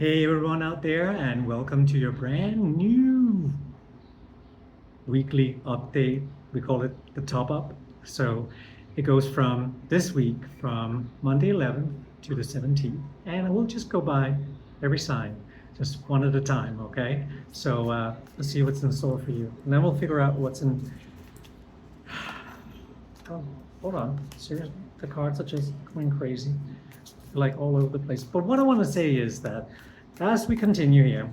Hey everyone out there, and welcome to your brand new weekly update. We call it the top up. So it goes from this week, from Monday 11th to the 17th, and we'll just go by every sign, just one at a time, okay? So let's see what's in store for you, and then we'll figure out what's in. Oh, hold on, seriously, the cards are just going crazy, like all over the place. But what I want to say is that as we continue here,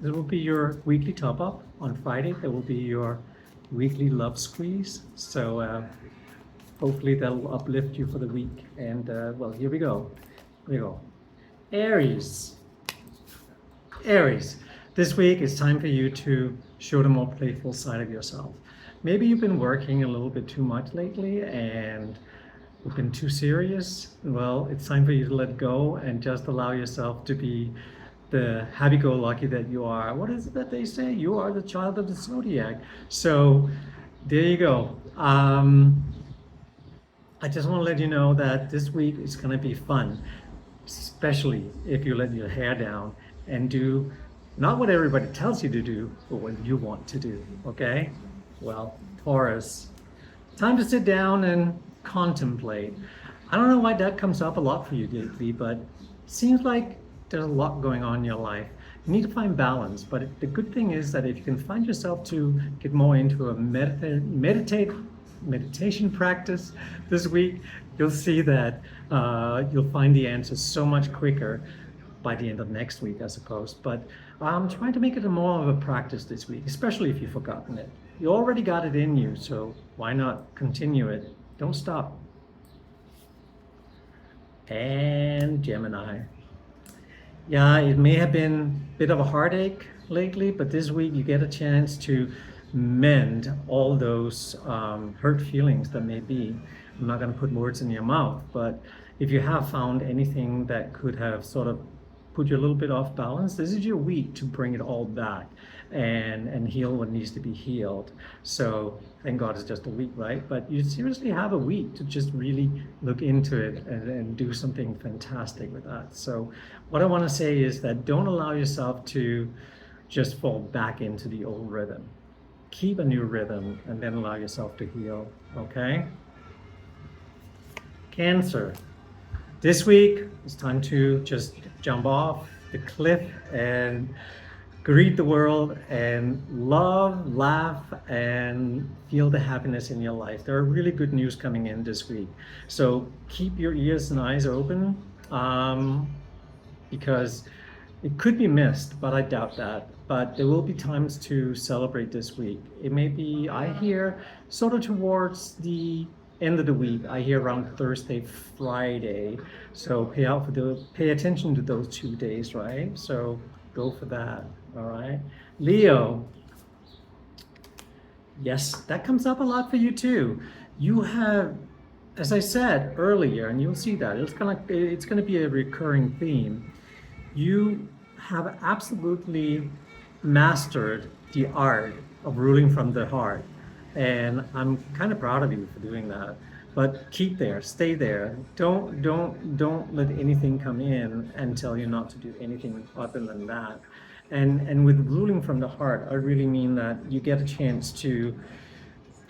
there will be your weekly top up on Friday. There will be your weekly love squeeze. So hopefully that'll uplift you for the week. And well, here we go. Here we go. Aries. Aries. This week it's time for you to show the more playful side of yourself. Maybe you've been working a little bit too much lately and you've been too serious. Well, it's time for you to let go and just allow yourself to be the happy-go-lucky that you are. What is it that they say? You are the child of the Zodiac. So there you go. I just want to let you know that this week is going to be fun, especially if you let your hair down and do not what everybody tells you to do, but what you want to do, okay? Well, Taurus, time to sit down and contemplate. I don't know why that comes up a lot for you lately, but it seems like there's a lot going on in your life. You need to find balance, but the good thing is that if you can find yourself to get more into a meditation practice this week, you'll see that you'll find the answers so much quicker by the end of next week, I suppose. But I'm trying to make it more of a practice this week, especially if you've forgotten it. You already got it in you, so why not continue it? Don't stop. And Gemini. Yeah, it may have been a bit of a heartache lately, but this week you get a chance to mend all those hurt feelings that may be. I'm not going to put words in your mouth, but if you have found anything that could have sort of put you a little bit off balance, this is your week to bring it all back and heal what needs to be healed. So thank God it's just a week, right? But you seriously have a week to just really look into it and do something fantastic with that. So what I want to say is that don't allow yourself to just fall back into the old rhythm. Keep a new rhythm and then allow yourself to heal, okay? Cancer. This week, it's time to just jump off the cliff and greet the world and love, laugh, and feel the happiness in your life. There are really good news coming in this week. So keep your ears and eyes open because it could be missed, but I doubt that. But there will be times to celebrate this week. It may be, I hear, sort of towards the end of the week. I hear around Thursday, Friday. So pay attention to those 2 days, right? So go for that. All right. Leo. Yes, that comes up a lot for you too. You have, as I said earlier, and you'll see that it's gonna be a recurring theme. You have absolutely mastered the art of ruling from the heart. And I'm kind of proud of you for doing that. But keep there, stay there. Don't let anything come in and tell you not to do anything other than that. And with ruling from the heart, I really mean that you get a chance to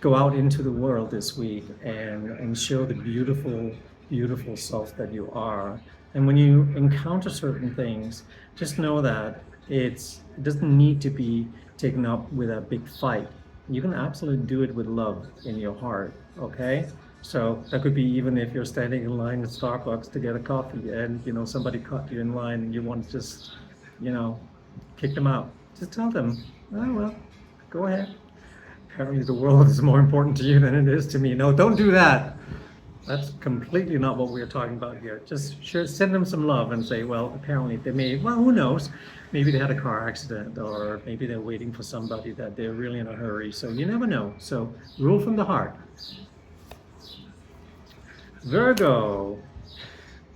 go out into the world this week and show the beautiful, beautiful self that you are. And when you encounter certain things, just know that it doesn't need to be taken up with a big fight. You can absolutely do it with love in your heart, okay? So that could be even if you're standing in line at Starbucks to get a coffee and, somebody caught you in line and you want to just, kick them out. Just tell them, oh, well, go ahead. Apparently the world is more important to you than it is to me. No, don't do that. That's completely not what we're talking about here. Just send them some love and say, well, apparently they well, who knows? Maybe they had a car accident, or maybe they're waiting for somebody that they're really in a hurry. So you never know. So rule from the heart. Virgo.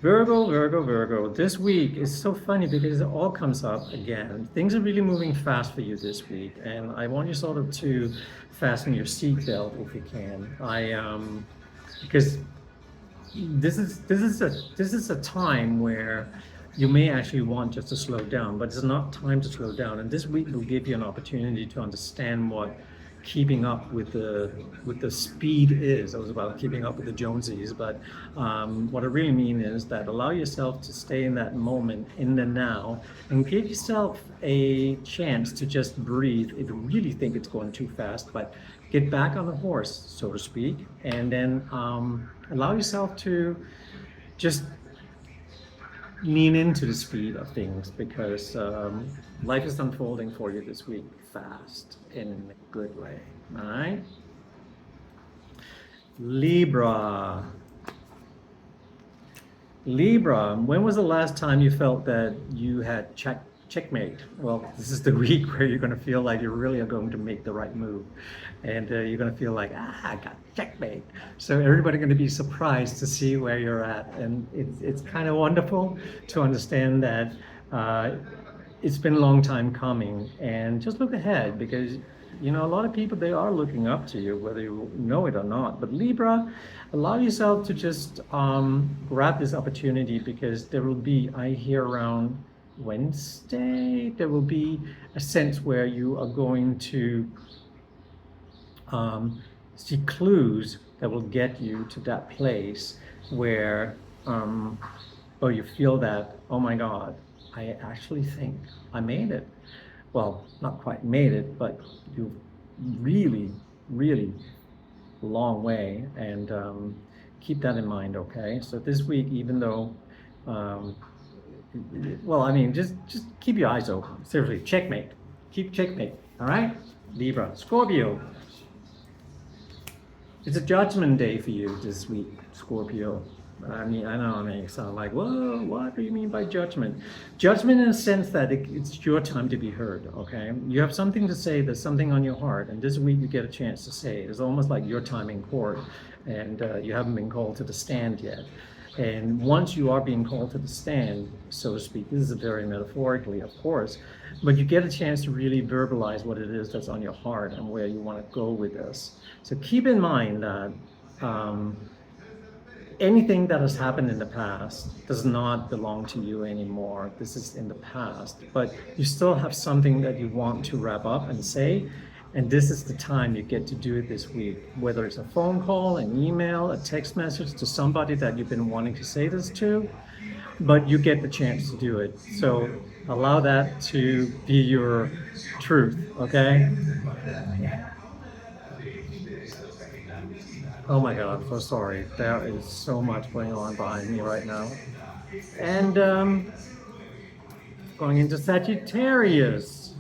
Virgo. This week is so funny because it all comes up again. Things are really moving fast for you this week. And I want you sort of to fasten your seatbelt if you can. Because this is a time where you may actually want just to slow down, but it's not time to slow down. And this week will give you an opportunity to understand what keeping up with the speed is. I was about keeping up with the Jonesies, but what I really mean is that allow yourself to stay in that moment, in the now, and give yourself a chance to just breathe if you really think it's going too fast. But get back on the horse, so to speak, and then allow yourself to just lean into the speed of things, because life is unfolding for you this week fast in a good way. All right, Libra. Libra, when was the last time you felt that you had checkmate? Well, this is the week where you're going to feel like you really are going to make the right move, and you're going to feel like, I got checkmate. So everybody's going to be surprised to see where you're at, and it's kind of wonderful to understand that it's been a long time coming, and just look ahead, because a lot of people, they are looking up to you, whether you know it or not. But Libra, allow yourself to just grab this opportunity, because there will be, I hear around Wednesday, there will be a sense where you are going to see clues that will get you to that place where you feel that, oh my God, I actually think I made it. Well, not quite made it, but you really, really long way, and keep that in mind, okay? So this week, even though, just keep your eyes open. Seriously, checkmate. Keep checkmate, all right? Libra. Scorpio. It's a judgment day for you this week, Scorpio. I know I may sound like, whoa, what do you mean by judgment? Judgment in a sense that it's your time to be heard, okay? You have something to say, there's something on your heart, and this week you get a chance to say it. It's almost like your time in court, and you haven't been called to the stand yet. And once you are being called to the stand, so to speak, this is very metaphorically, of course, but you get a chance to really verbalize what it is that's on your heart and where you want to go with this. So keep in mind that anything that has happened in the past does not belong to you anymore. This is in the past, but you still have something that you want to wrap up and say, and this is the time you get to do it this week, whether it's a phone call, an email, a text message to somebody that you've been wanting to say this to, but you get the chance to do it. So allow that to be your truth, okay? Oh my God, I'm so sorry. There is so much going on behind me right now. And going into Sagittarius.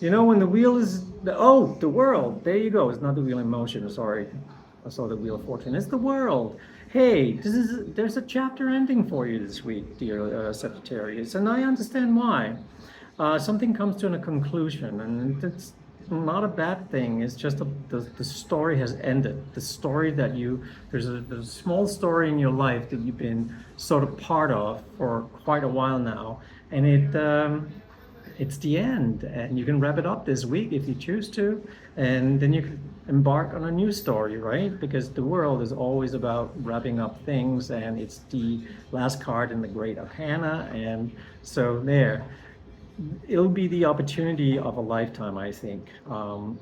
When the wheel is, the world. There you go. It's not the wheel in motion. Sorry. I saw the wheel of fortune. It's the world. Hey, there's a chapter ending for you this week, dear Sagittarius. And I understand why. Something comes to a conclusion, and it's not a bad thing. It's just the story has ended. The story that there's a small story in your life that you've been sort of part of for quite a while now, and it's the end, and you can wrap it up this week if you choose to, and then you can embark on a new story, right? Because the world is always about wrapping up things, and it's the last card in the Great Arcana, and so there. It'll be the opportunity of a lifetime, I think. No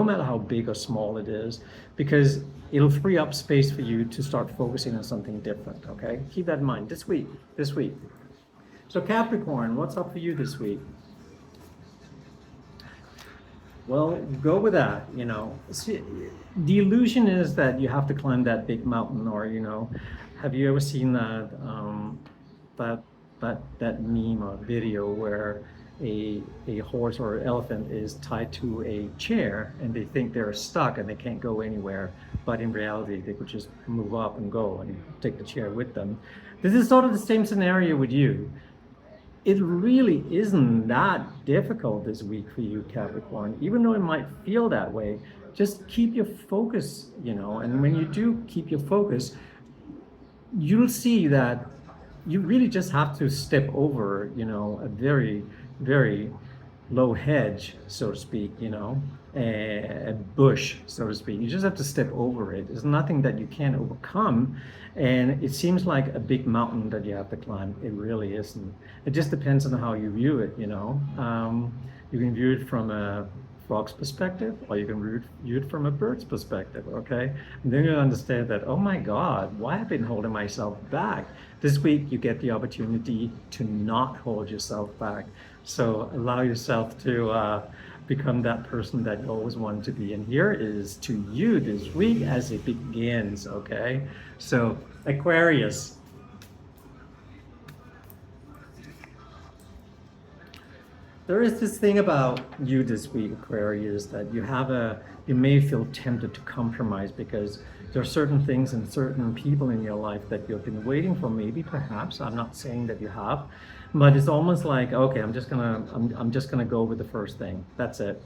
matter how big or small it is, because it'll free up space for you to start focusing on something different. Okay, keep that in mind this week. So Capricorn, what's up for you this week? Well, go with that. See, the illusion is that you have to climb that big mountain, or have you ever seen that meme or video where a horse or elephant is tied to a chair, and they think they're stuck and they can't go anywhere, but in reality they could just move up and go and take the chair with them. This is sort of the same scenario with you. It really isn't that difficult this week for you, Capricorn, even though it might feel that way. Just keep your focus, and when you do keep your focus, you'll see that you really just have to step over, a very, very low hedge, so to speak, you know, a bush, so to speak. You just have to step over it. There's nothing that you can't overcome. And it seems like a big mountain that you have to climb. It really isn't. It just depends on how you view it, you know. You can view it from a frog's perspective, or you can view it from a bird's perspective, okay? And then you'll understand that, oh my God, why have I been holding myself back? This week, you get the opportunity to not hold yourself back. So allow yourself to become that person that you always wanted to be. And here is to you this week as it begins, okay? So Aquarius. There is this thing about you this week, Aquarius, that you may feel tempted to compromise because there are certain things and certain people in your life that you've been waiting for, maybe, perhaps. I'm not saying that you have, but it's almost like, okay, I'm just gonna go with the first thing. That's it.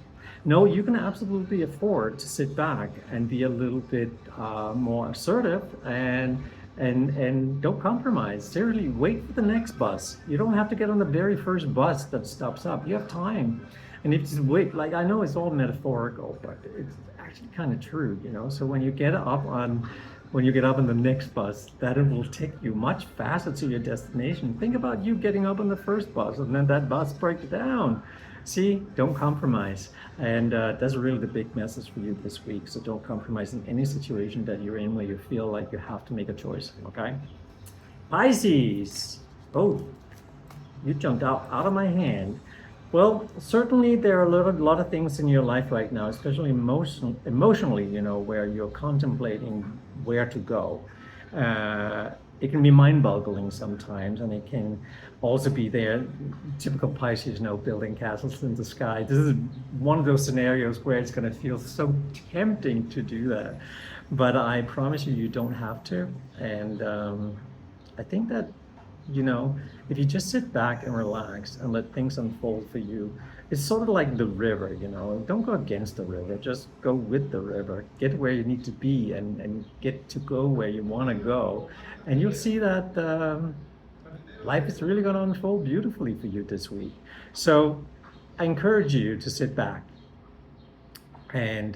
No, you can absolutely afford to sit back and be a little bit more assertive and don't compromise. Seriously, wait for the next bus. You don't have to get on the very first bus that stops up. You have time. And if you just wait, like, I know it's all metaphorical, but it's actually kind of true, you know. So when you get up on the next bus, that it will take you much faster to your destination. Think about you getting up on the first bus and then that bus breaks down. See, don't compromise. And that's really the big message for you this week. So don't compromise in any situation that you're in where you feel like you have to make a choice, okay? Pisces. Oh, you jumped out of my hand. Well, certainly there are a lot of things in your life right now, especially emotionally, you know, where you're contemplating where to go. It can be mind-boggling sometimes, and it can also be there. Typical Pisces, you know, building castles in the sky. This is one of those scenarios where it's going to feel so tempting to do that. But I promise you, you don't have to. And I think that, you know, if you just sit back and relax and let things unfold for you, it's sort of like the river, you know. Don't go against the river, just go with the river. Get where you need to be and get to go where you want to go. And you'll see that life is really going to unfold beautifully for you this week. So I encourage you to sit back and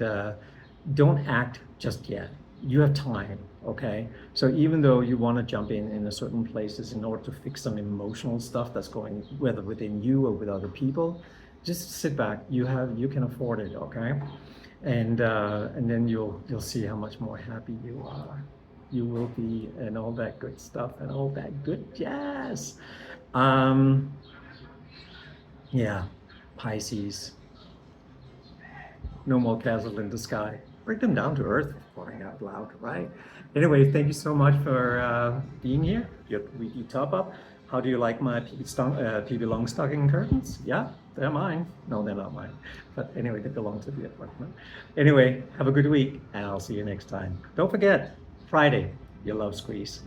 don't act just yet. You have time, okay? So even though you want to jump in a certain places in order to fix some emotional stuff that's going, whether within you or with other people, just sit back. You can afford it, okay? And then you'll see how much more happy you are. You will be, and all that good stuff and all that good jazz. Yeah, Pisces. No more castles in the sky. Bring them down to earth, pouring out loud, right? Anyway, thank you so much for being here. Your weekly top up. How do you like my PB long stocking curtains? Yeah, they're mine. No, they're not mine. But anyway, they belong to the apartment. Anyway, have a good week, and I'll see you next time. Don't forget, Friday, your love squeeze.